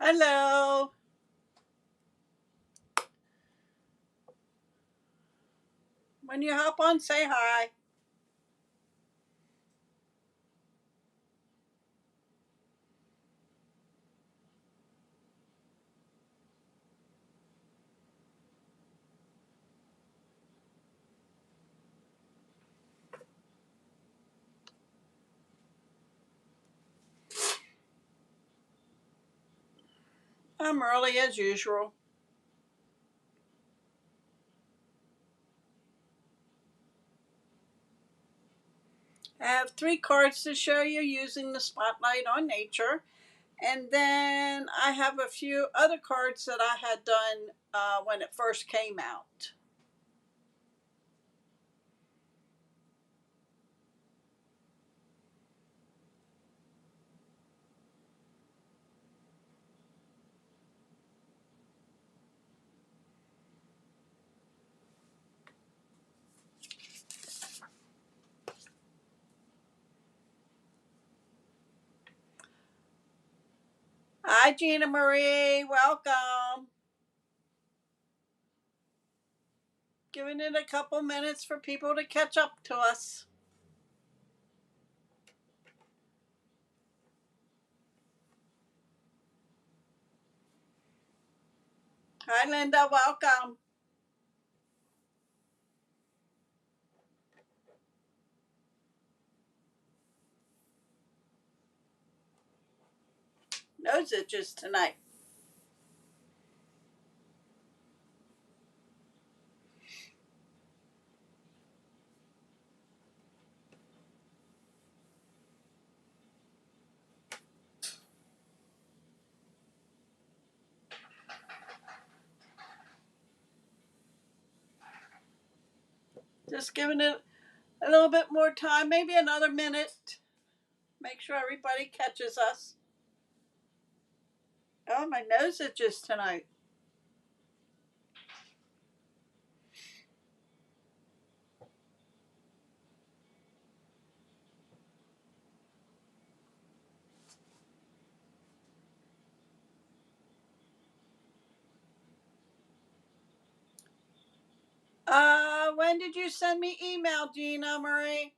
Hello. When you hop on, say hi. I'm early as usual. I have 3 cards to show you using the Spotlight on Nature. And then I have a few other cards that I had done when it first came out. Hi, Gina Marie. Welcome. Giving it a couple minutes for people to catch up to us. Hi, Linda. Welcome. Nose itches tonight. Just giving it a little bit more time, maybe another minute. Make sure everybody catches us. Oh, my nose itches tonight. When did you send me email, Gina Marie?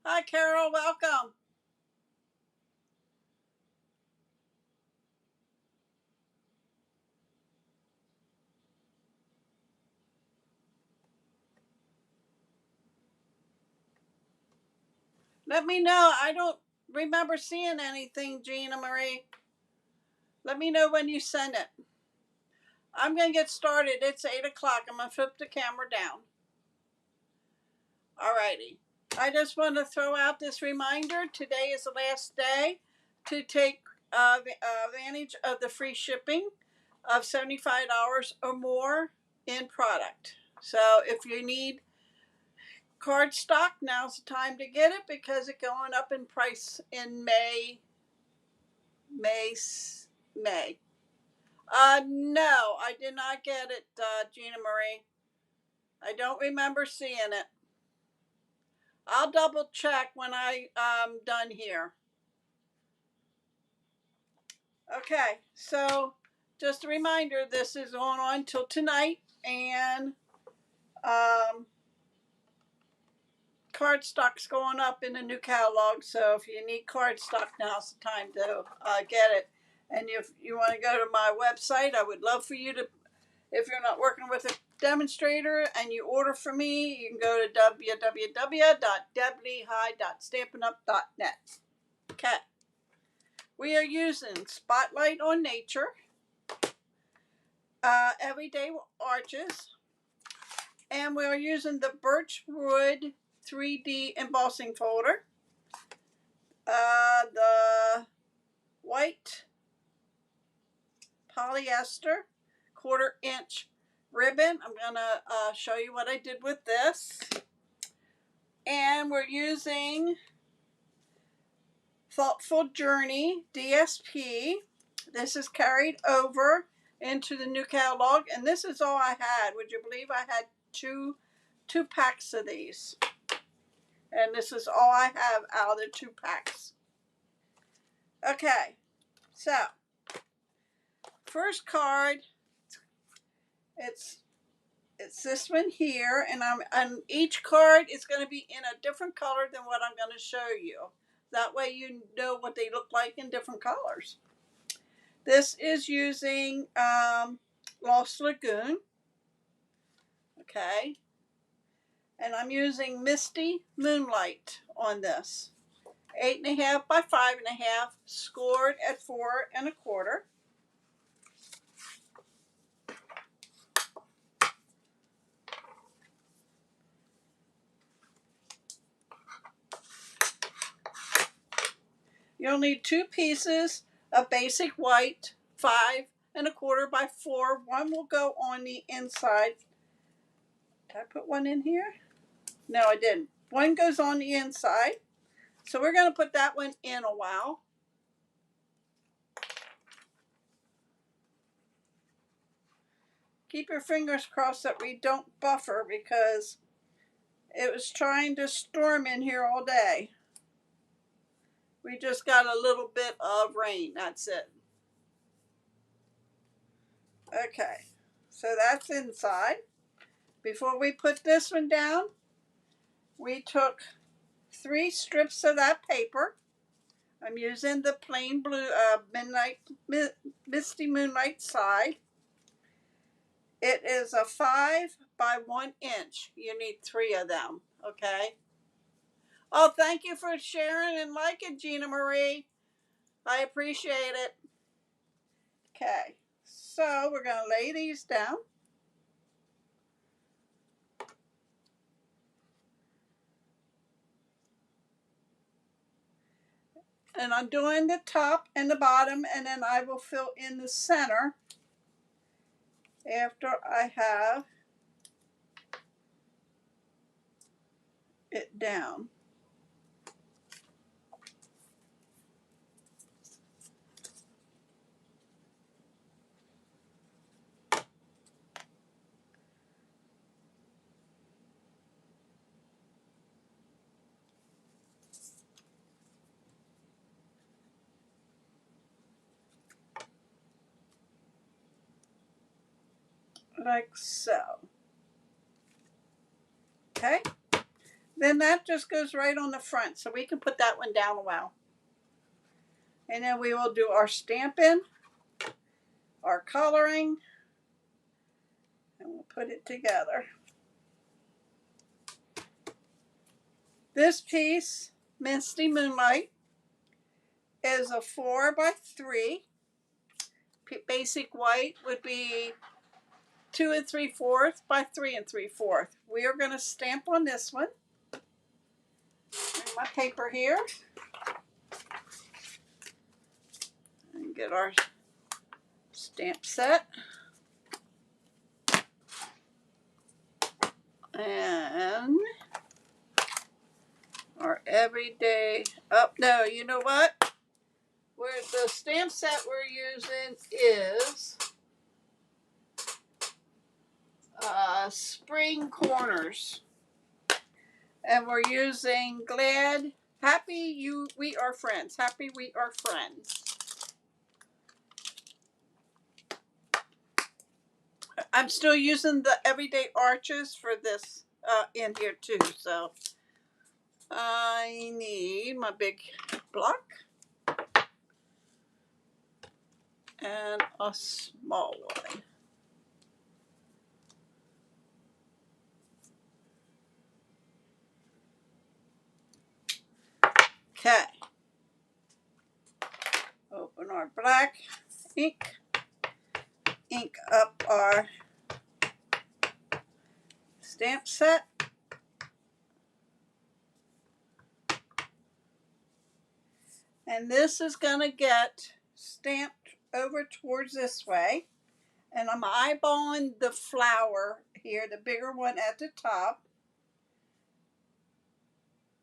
Hi, Carol. Welcome. Let me know. I don't remember seeing anything, Gina Marie. Let me know when you send it. I'm going to get started. It's 8 o'clock. I'm going to flip the camera down. Alrighty. I just want to throw out this reminder. Today is the last day to take advantage of the free shipping of $75 or more in product. So if you need cardstock, now's the time to get it because it's going up in price in May. May. No, I did not get it, Gina Marie. I don't remember seeing it. I'll double check when I'm done here. Okay, so just a reminder, this is going on till tonight, and cardstock's going up in the new catalog. So if you need cardstock, now's the time to get it. And if you want to go to my website, I would love for you to, if you're not working with a demonstrator and you order from me, you can go to www.deblehigh.stampinup.net. Okay. We are using Spotlight on Nature, Everyday Arches, and we are using the Birchwood 3D embossing folder, the white polyester 1/4 inch ribbon. I'm gonna show you what I did with this. And we're using Thoughtful Journey DSP. This is carried over into the new catalog, and this is all I had. Would you believe I had two packs of these? And this is all I have out of the 2 packs. Okay, So, first card, it's this one here, and on each card is going to be in a different color than what I'm going to show you. That way you know what they look like in different colors. This is using Lost Lagoon. Okay. And I'm using Misty Moonlight on this. 8.5 by 5.5, scored at 4.25. You'll need 2 pieces of basic white, 5.25 by 4. One will go on the inside. Did I put one in here? No, I didn't. One goes on the inside. So we're going to put that one in a while. Keep your fingers crossed that we don't buffer, because it was trying to storm in here all day. We just got a little bit of rain. That's it. Okay, so that's inside. Before we put this one down, we took 3 strips of that paper. I'm using the plain blue Misty Moonlight side. It is a 5 by 1 inch. You need 3 of them, okay? Oh, thank you for sharing and liking, Gina Marie. I appreciate it. Okay, so we're going to lay these down. And I'm doing the top and the bottom, and then I will fill in the center after I have it down. Like so. Okay, then that just goes right on the front, so we can put that one down a while. And then we will do our stamping, our coloring, and we'll put it together. This piece, Misty Moonlight, is a 4 by 3. Basic white would be 2 3/4 by 3 3/4. We are going to stamp on this one. Bring my paper here. And get our stamp set. And our everyday, oh no, you know what? Where the stamp set we're using is Spring Corners. And we're using We Are Friends. Happy We Are Friends. I'm still using the Everyday Arches for this in here too. So I need my big block and a small one. Okay. Open our black ink. Ink up our stamp set. And this is going to get stamped over towards this way. And I'm eyeballing the flower here, the bigger one at the top.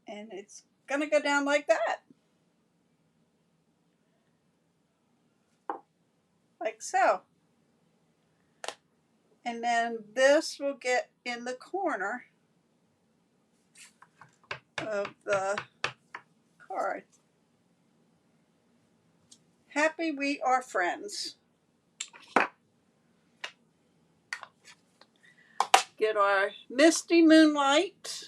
And it's going to go down like that. Like so. And then this will get in the corner of the card. Happy we are friends. Get our Misty Moonlight.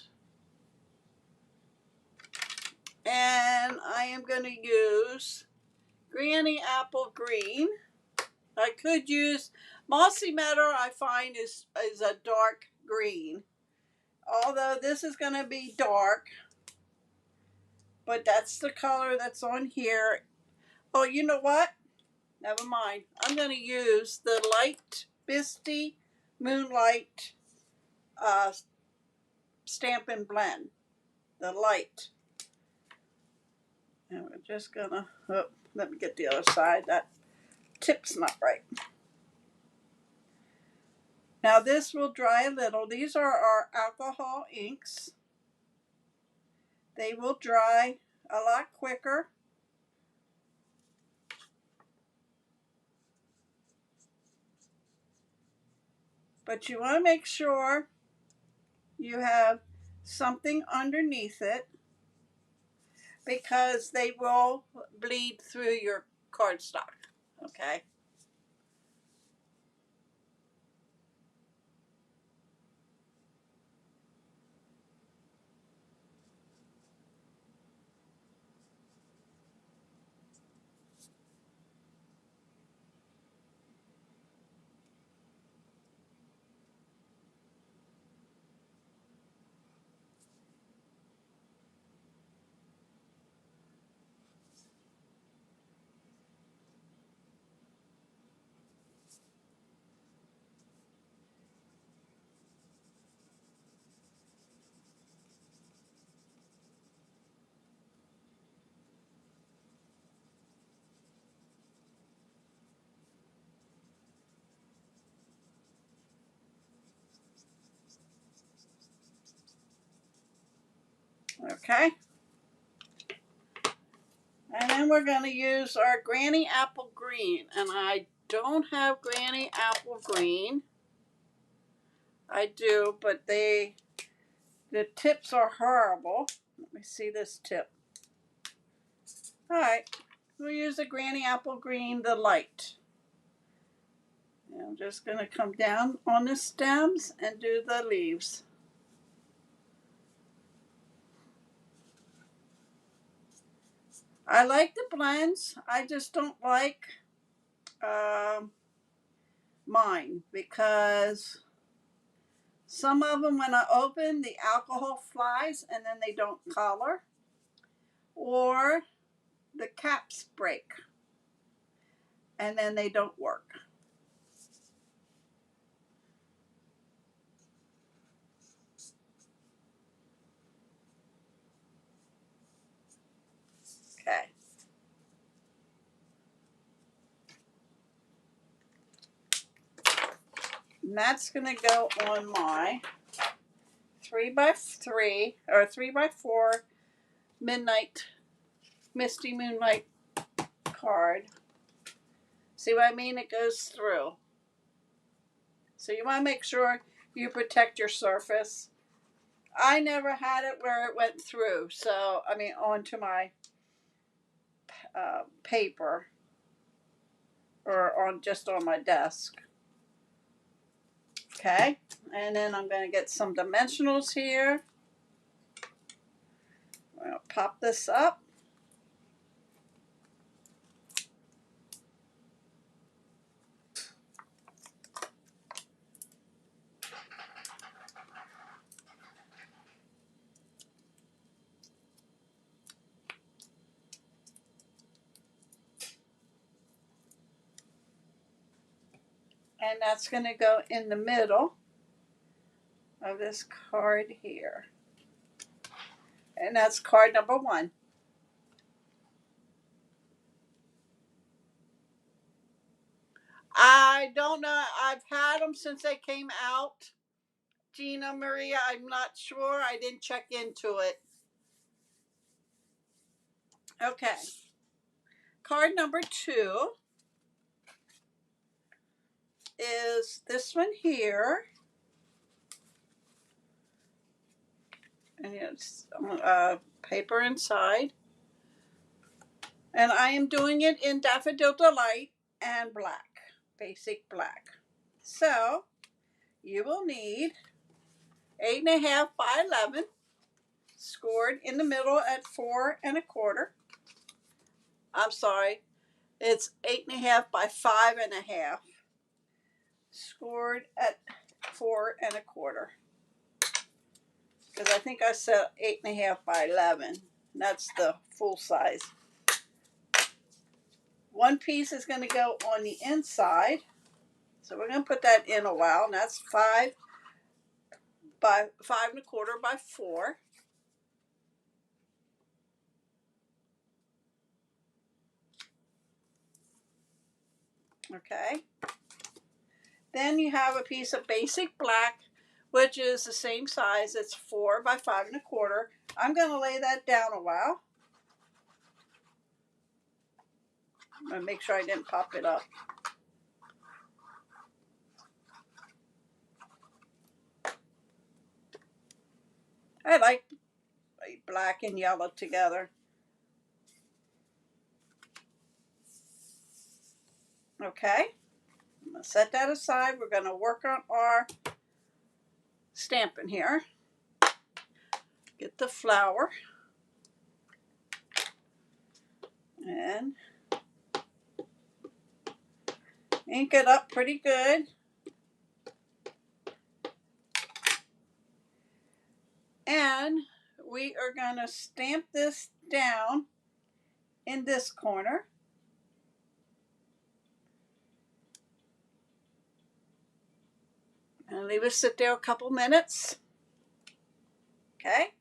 And I am going to use Granny Apple Green. I could use Mossy Meadow, I find is a dark green. Although this is going to be dark. But that's the color that's on here. Oh, you know what? Never mind. I'm going to use the light Misty Moonlight Stampin' Blend. The light. And we're just going to, oh, let me get the other side. That tip's not right. Now this will dry a little. These are our alcohol inks. They will dry a lot quicker. But you want to make sure you have something underneath it because they will bleed through your cardstock. Okay. Okay. And then we're going to use our Granny Apple Green. And I don't have Granny Apple Green. I do, but the tips are horrible. Let me see this tip. All right. We'll use the Granny Apple Green, the light. And I'm just going to come down on the stems and do the leaves. I like the blends. I just don't like mine because some of them, when I open, the alcohol flies and then they don't color, or the caps break and then they don't work. Okay. And that's going to go on my 3x3 or 3x4 Midnight Misty Moonlight card. See what I mean? It goes through. So you want to make sure you protect your surface. I never had it where it went through. So, I mean, onto my paper or on just on my desk. Okay. And then I'm going to get some dimensionals here. I'll pop this up. And that's going to go in the middle of this card here. And that's card number 1. I don't know. I've had them since they came out. Gina Maria, I'm not sure. I didn't check into it. Okay. Card number 2 is this one here. And it's paper inside. And I am doing it in Daffodil Delight and black, basic black. So you will need 8.5 by 11, scored in the middle at 4 1/4. I'm sorry, it's 8.5 by 5.5, scored at 4 1/4. Because I think I said 8.5 by 11. That's the full size. One piece is going to go on the inside. So we're going to put that in a while. And that's 5 by 5 1/4 by 4. Okay. Then you have a piece of basic black, which is the same size. It's 4 by 5 1/4. I'm going to lay that down a while. I'm going to make sure I didn't pop it up. I like black and yellow together. Okay. I'm going to set that aside. We're going to work on our stamping here. Get the flower. And ink it up pretty good. And we are going to stamp this down in this corner. And leave it sit there a couple minutes. Okay.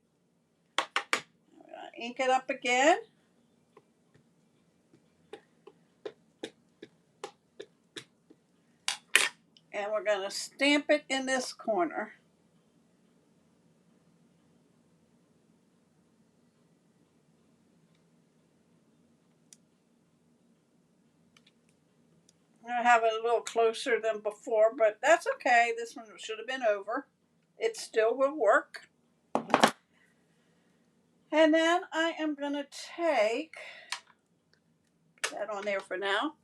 Ink it up again. And we're going to stamp it in this corner. I have it a little closer than before, but that's okay. This one should have been over. It still will work. And then I am going to take that on there for now.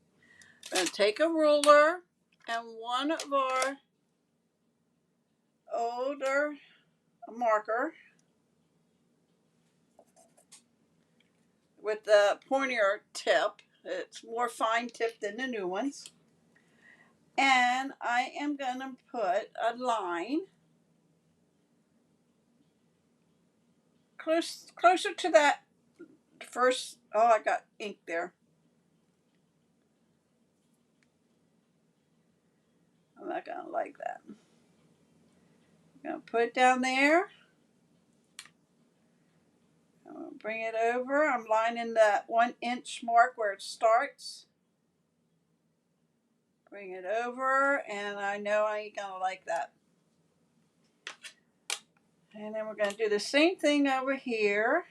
I'm going to take a ruler and one of our older marker with the pointier tip. It's more fine tip than the new ones. And I am going to put a line closer to that first. Oh, I got ink there. I'm not going to like that. I'm going to put it down there. I'm going to bring it over. I'm lining that 1-inch mark where it starts. Bring it over, and I know I ain't going to like that. And then we're going to do the same thing over here.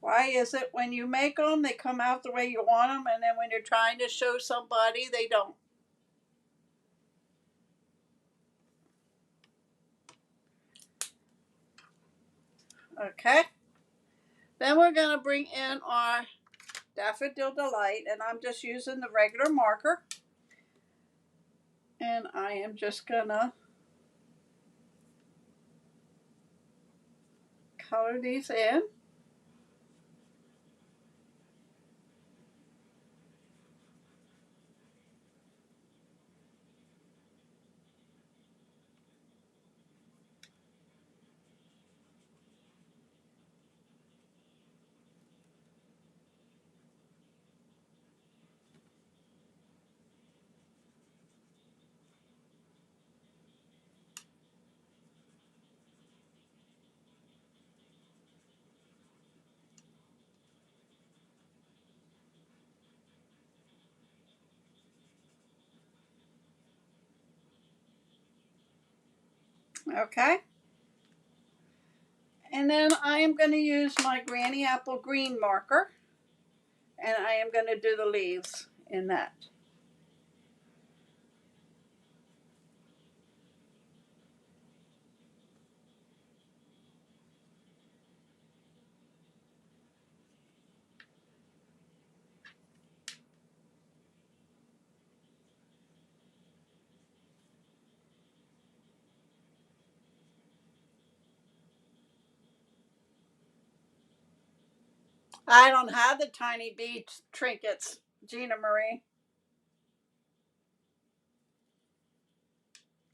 Why is it when you make them, they come out the way you want them, and then when you're trying to show somebody, they don't? Okay. Then we're going to bring in our Daffodil Delight, and I'm just using the regular marker. And I am just going to color these in. Okay. And then I am going to use my Granny Apple Green marker, and I am going to do the leaves in that. I don't have the tiny bead trinkets, Gina Marie.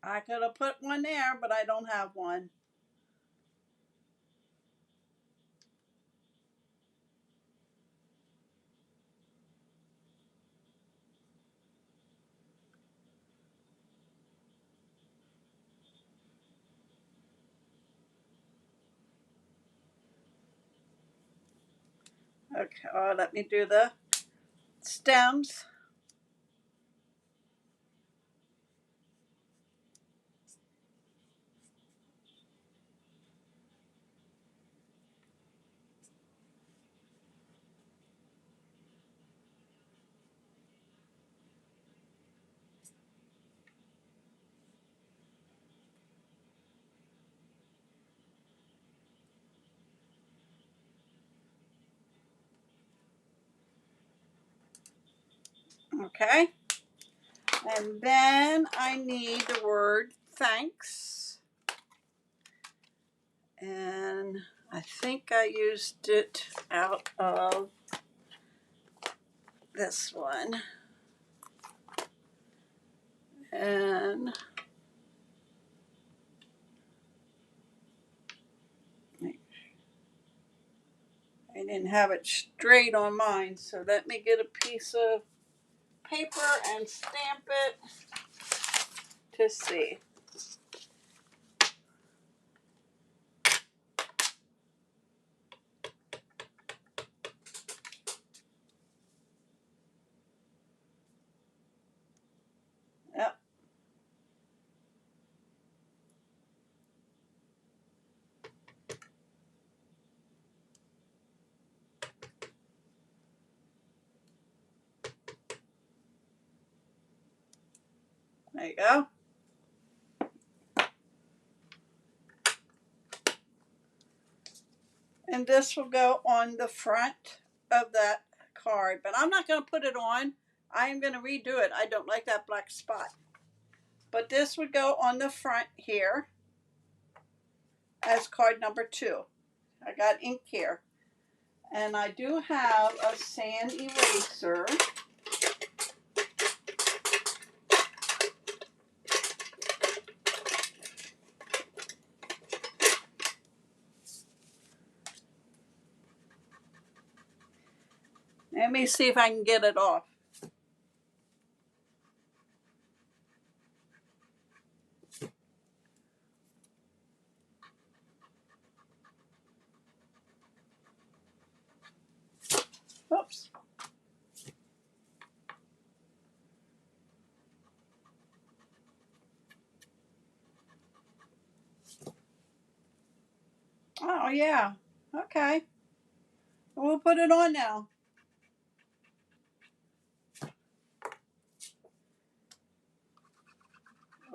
I could have put one there, but I don't have one. Okay, let me do the stems. Okay. And then I need the word thanks. And I think I used it out of this one. And I didn't have it straight on mine, so let me get a piece of paper and stamp it to see. Yep. There you go. And this will go on the front of that card, but I'm not going to put it on. I am going to redo it. I don't like that black spot. But this would go on the front here as card number 2. I got ink here. And I do have a sand eraser. Let me see if I can get it off. Oops. Oh, yeah. Okay. We'll put it on now.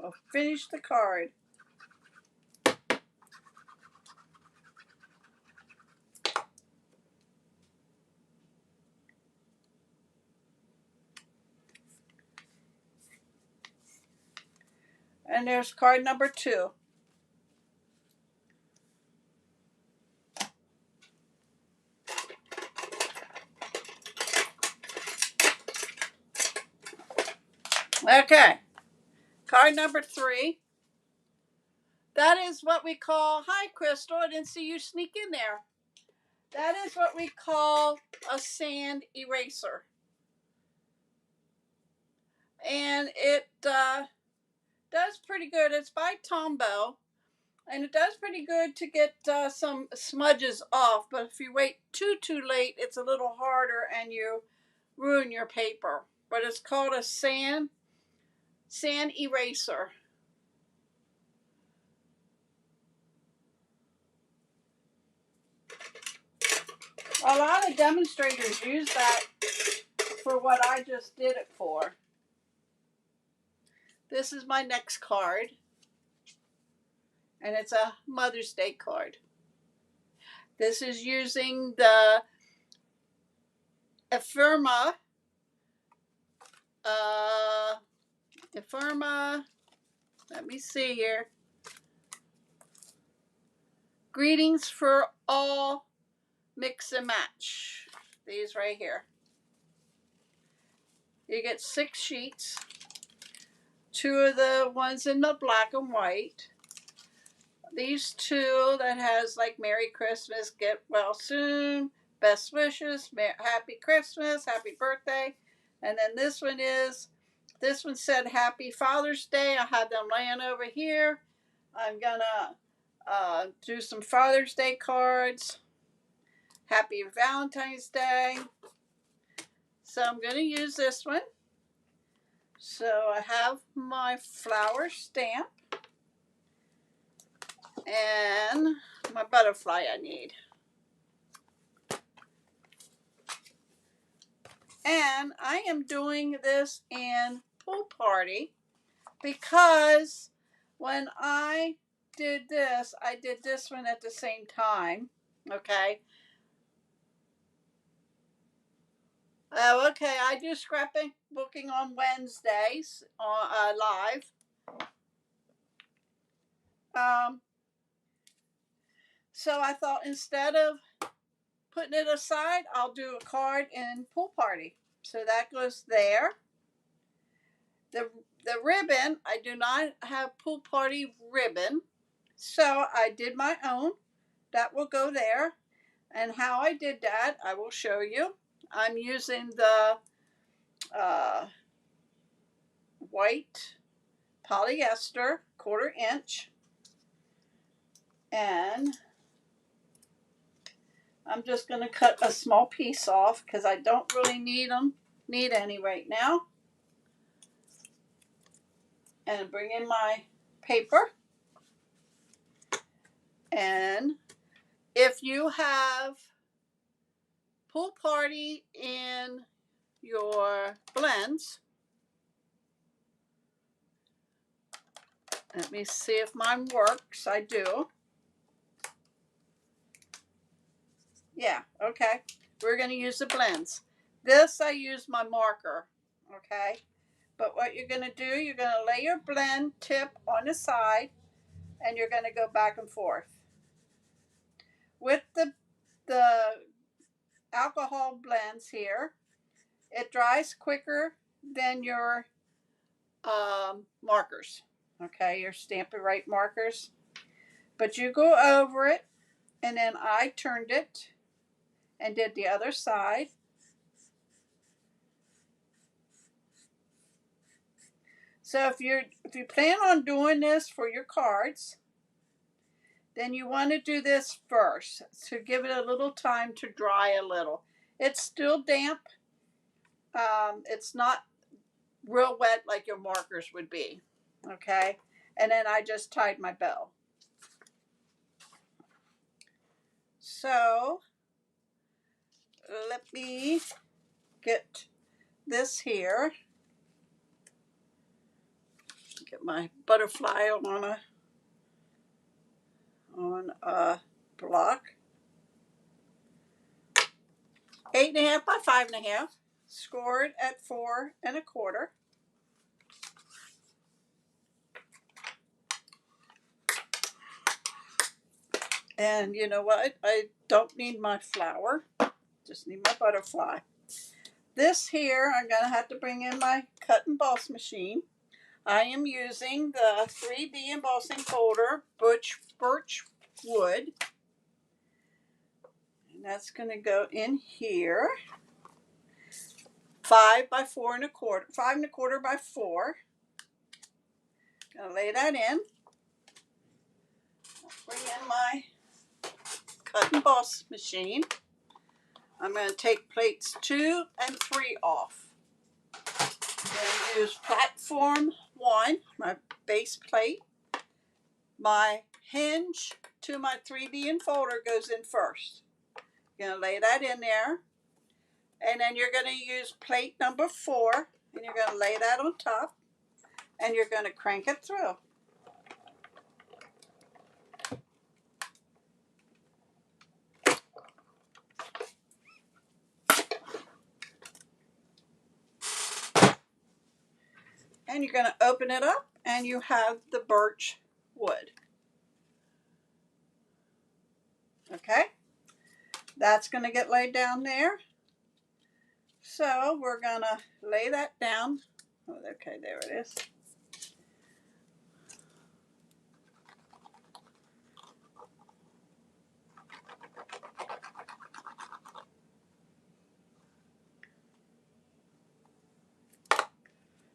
We'll finish the card. And there's card number 2. Okay. Card number 3. That is what we call, hi Crystal, I didn't see you sneak in there. That is what we call a sand eraser. And it does pretty good. It's by Tombow. And it does pretty good to get some smudges off. But if you wait too late, it's a little harder and you ruin your paper. But it's called a sand eraser. A lot of demonstrators use that for what I just did it for. This is my next card. And it's a Mother's Day card. This is using the Ephemera. Let me see here. Greetings for all, mix and match. these right here. You get 6 sheets. 2 of the ones in the black and white. These 2 that has like Merry Christmas, get well soon, best wishes, Happy Christmas, happy birthday. And then this one said Happy Father's Day. I have them laying over here. I'm gonna do some Father's Day cards. Happy Valentine's Day. So I'm gonna use this one. So I have my flower stamp and my butterfly I need. And I am doing this in Pool Party because when I did this one at the same time. Okay. Okay, I do scrapbooking on Wednesdays live. So I thought instead of putting it aside, I'll do a card in Pool Party. So that goes there. The ribbon, I do not have Pool Party ribbon. So I did my own. That will go there. And how I did that, I will show you. I'm using the white polyester 1/4 inch. And I'm just going to cut a small piece off because I don't really need any right now. And bring in my paper. And if you have Pool Party in your blends, let me see if mine works. I do. Yeah, okay. We're going to use the blends. This I use my marker, okay? But what you're going to do, you're going to lay your blend tip on the side and you're going to go back and forth. With the alcohol blends here, it dries quicker than your markers, okay? Your Stampin' Right markers. But you go over it, and then I turned it and did the other side. So if you plan on doing this for your cards, then you want to do this first to give it a little time to dry a little. It's still damp. It's not real wet like your markers would be, okay? And then I just tied my bow. So let me get this here. Get my butterfly on a block. 8.5 by 5.5. Scored at 4 1/4. And you know what? I don't need my flower. Just need my butterfly. This here, I'm going to have to bring in my cut and emboss machine. I am using the 3D embossing folder, birch wood. And that's going to go in here. 5 by 4 1/4. 5 1/4 by 4. Gonna lay that in. Bring in my cut and emboss machine. I'm going to take plates 2 and 3 off. I'm going to use platform 1, my base plate. My hinge to my 3D enfolder goes in first. You're going to lay that in there. And then you're going to use plate number 4. And you're going to lay that on top. And you're going to crank it through. And you're going to open it up and you have the birch wood. Okay? That's going to get laid down there. So we're gonna lay that down. Oh, okay, there it is.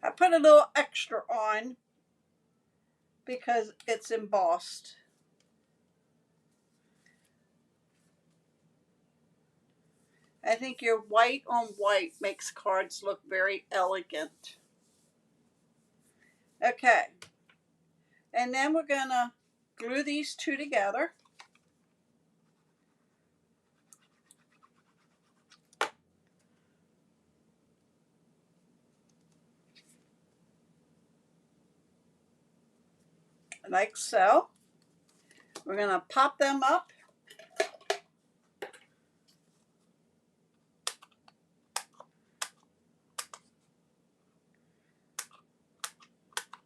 I put a little extra on because it's embossed. I think your white on white makes cards look very elegant. Okay, and then we're gonna glue these two together. Like so. We're gonna pop them up.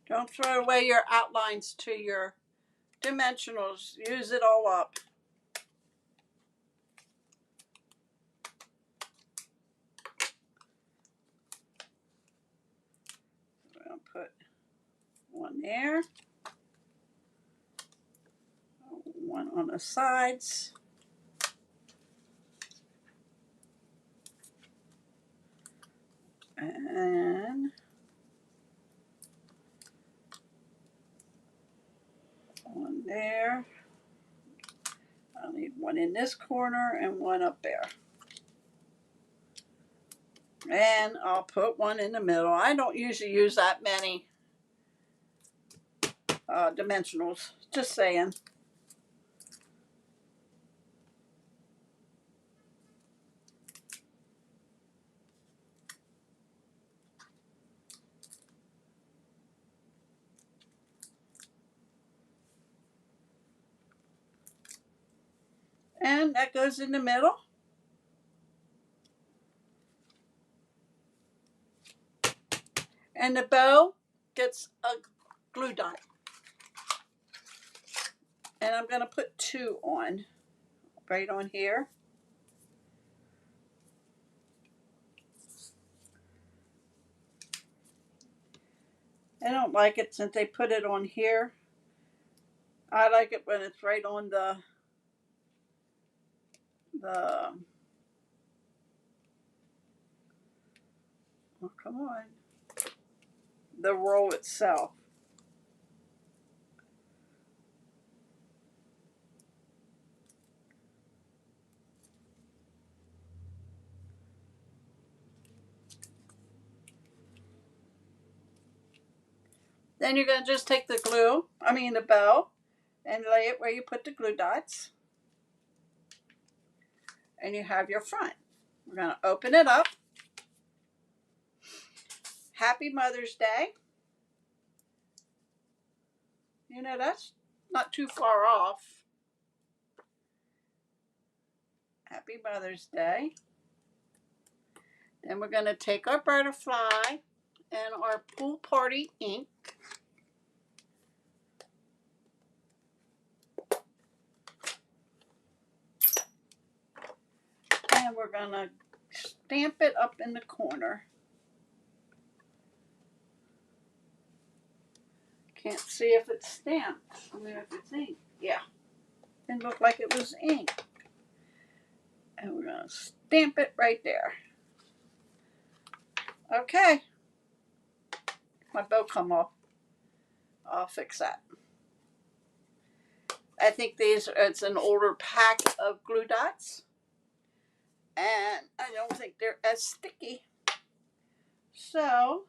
Don't throw away your outlines to your dimensionals. Use it all up. We're gonna put one there, one on the sides. And one there. I'll need one in this corner and one up there. And I'll put one in the middle. I don't usually use that many dimensionals, just saying. And that goes in the middle. And the bow gets a glue dot. And I'm going to put two on, right on here. I don't like it since they put it on here. I like it when it's right on the oh, come on, the roll itself. Then you're going to just take the bow, and lay it where you put the glue dots. And you have your front. We're going to open it up. Happy Mother's Day. You know, that's not too far off. Happy Mother's Day. Then we're going to take our butterfly and our pool party ink. And we're going to stamp it up in the corner. Can't see if it's stamped. I mean, if it's ink. Yeah. Didn't look like it was ink. And we're going to stamp it right there. Okay. My bow come off. I'll fix that. I think it's an older pack of glue dots. And I don't think they're as sticky. So,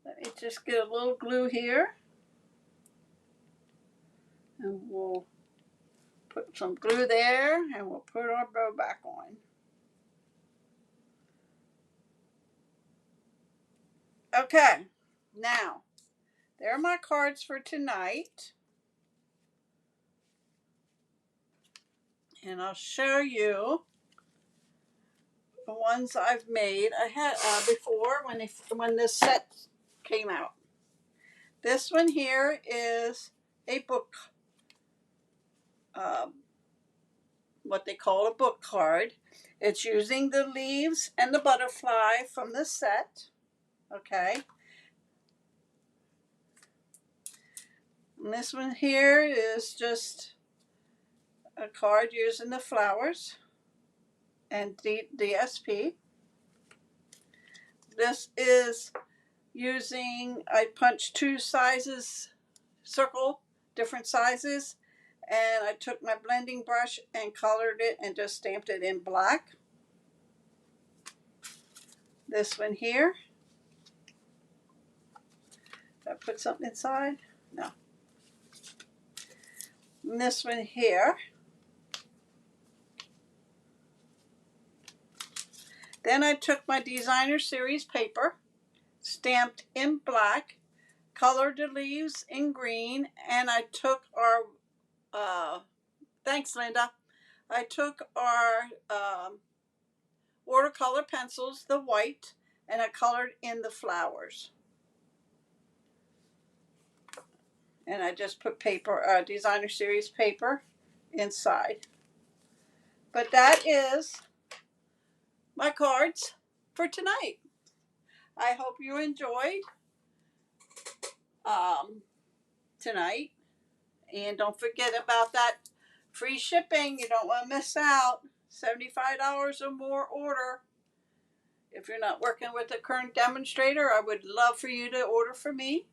let me just get a little glue here. And we'll put some glue there, and we'll put our bow back on. Okay, now, there are my cards for tonight. And I'll show you the ones I've made. I had before when this set came out. This one here is a book, what they call a book card. It's using the leaves and the butterfly from the set. Okay. And this one here is just a card using the flowers and DSP. This is using, I punched two sizes, circle, different sizes, and I took my blending brush and colored it and just stamped it in black. This one here, did I put something inside? No. And this one here. Then I took my designer series paper, stamped in black, colored the leaves in green, and I took our, thanks Linda, I took our watercolor pencils, the white, and I colored in the flowers. And I just put paper, designer series paper inside. But that is my cards for tonight. I hope you enjoyed tonight. And don't forget about that free shipping. You don't want to miss out. $75 or more order. If you're not working with a current demonstrator, I would love for you to order for me.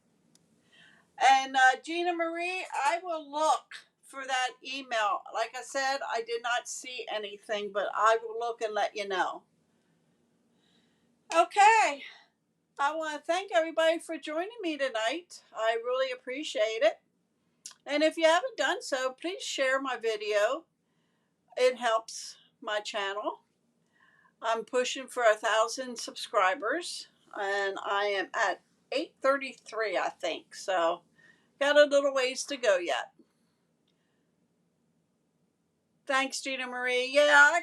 And Gina Marie, I will look for that email. Like I said, I did not see anything, but I will look and let you know. Okay. I want to thank everybody for joining me tonight. I really appreciate it. And if you haven't done so, please share my video. It helps my channel. I'm pushing for 1,000 subscribers, and I am at 833, I think. So, got a little ways to go yet. Thanks, Gina Marie. Yeah,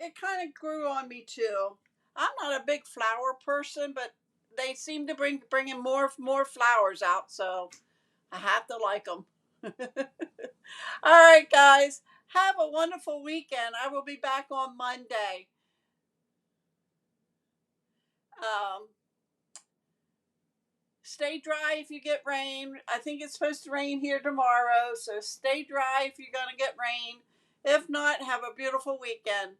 it kind of grew on me too. I'm not a big flower person, but they seem to bringing more flowers out, so I have to like them. All right, guys. Have a wonderful weekend. I will be back on Monday. Stay dry if you get rain. I think it's supposed to rain here tomorrow, so stay dry if you're going to get rain. If not, have a beautiful weekend.